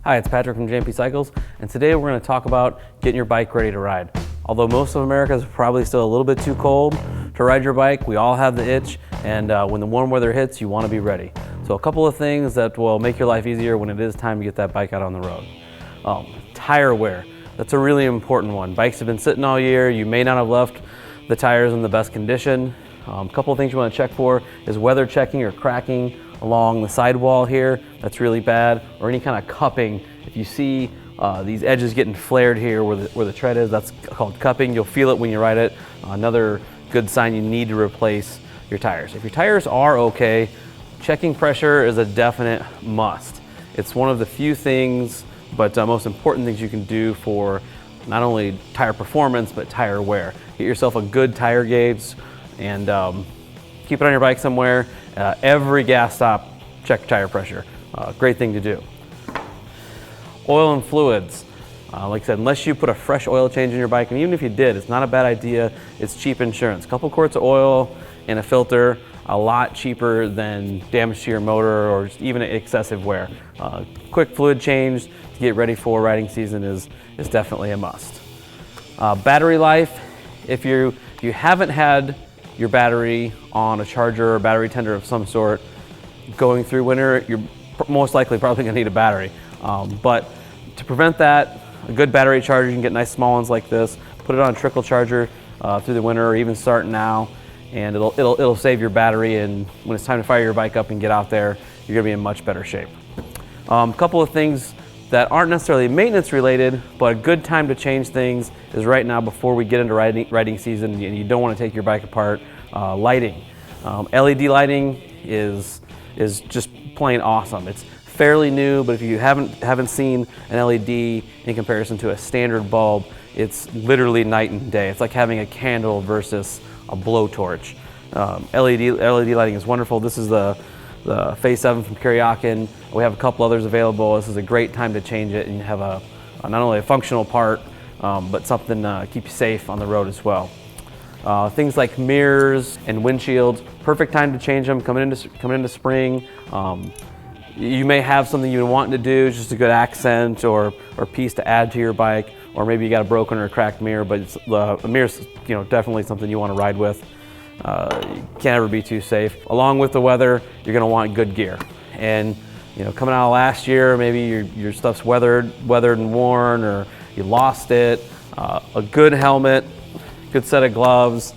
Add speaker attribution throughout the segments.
Speaker 1: Hi, it's Patrick from JP Cycles, and today we're going to talk about getting your bike ready to ride. Although most of America is probably still a little bit too cold to ride your bike, we all have the itch, and when the warm weather hits, you want to be ready. So a couple of things that will make your life easier when it is time to get that bike out on the road. Tire wear, that's a really important one. Bikes have been sitting all year, you may not have left the tires in the best condition. A couple of things you want to check for is weather checking or cracking along the sidewall here. That's really bad, or any kind of cupping. If you see these edges getting flared here where the tread is, that's called cupping. You'll feel it when you ride it. Another good sign you need to replace your tires. If your tires are okay, checking pressure is a definite must. It's one of the few things, but most important things you can do for not only tire performance, but tire wear. Get yourself a good tire gauge and keep it on your bike somewhere. Every gas stop, check tire pressure. Great thing to do. Oil and fluids. Like I said, unless you put a fresh oil change in your bike, and even if you did, it's not a bad idea. It's cheap insurance. A couple quarts of oil and a filter, a lot cheaper than damage to your motor or just even excessive wear. Quick fluid change to get ready for riding season is definitely a must. Battery life. If you haven't had your battery on a charger or battery tender of some sort going through winter, you're most likely probably going to need a battery. But to prevent that, a good battery charger, you can get nice small ones like this, put it on a trickle charger through the winter, or even start now, and it'll save your battery, and when it's time to fire your bike up and get out there, you're going to be in much better shape. A couple of things that aren't necessarily maintenance related, but a good time to change things is right now before we get into riding season and you don't want to take your bike apart. Lighting. LED lighting is just plain awesome. It's fairly new, but if you haven't seen an LED in comparison to a standard bulb, it's literally night and day. It's like having a candle versus a blowtorch. LED lighting is wonderful. This is the Phase 7 from Kuryakin. We have a couple others available. This is a great time to change it and you have not only a functional part, but something to keep you safe on the road as well. Things like mirrors and windshields, perfect time to change them coming into spring. You may have something you've been wanting to do, just a good accent or piece to add to your bike, or maybe you got a broken or a cracked mirror, but a mirror's definitely something you want to ride with. You can't ever be too safe. Along with the weather, you're going to want good gear. And coming out of last year, maybe your stuff's weathered and worn, or you lost it. A good helmet, good set of gloves,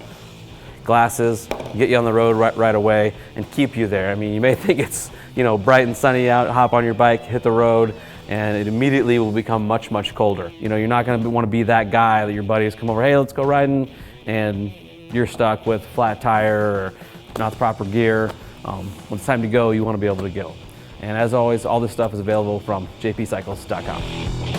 Speaker 1: glasses, get you on the road right away and keep you there. I mean, you may think it's bright and sunny out, hop on your bike, hit the road, and it immediately will become much, much colder. You're not going to want to be that guy that your buddies come over, hey, let's go riding, and you're stuck with flat tire or not the proper gear. When it's time to go, you want to be able to go. And as always, all this stuff is available from jpcycles.com.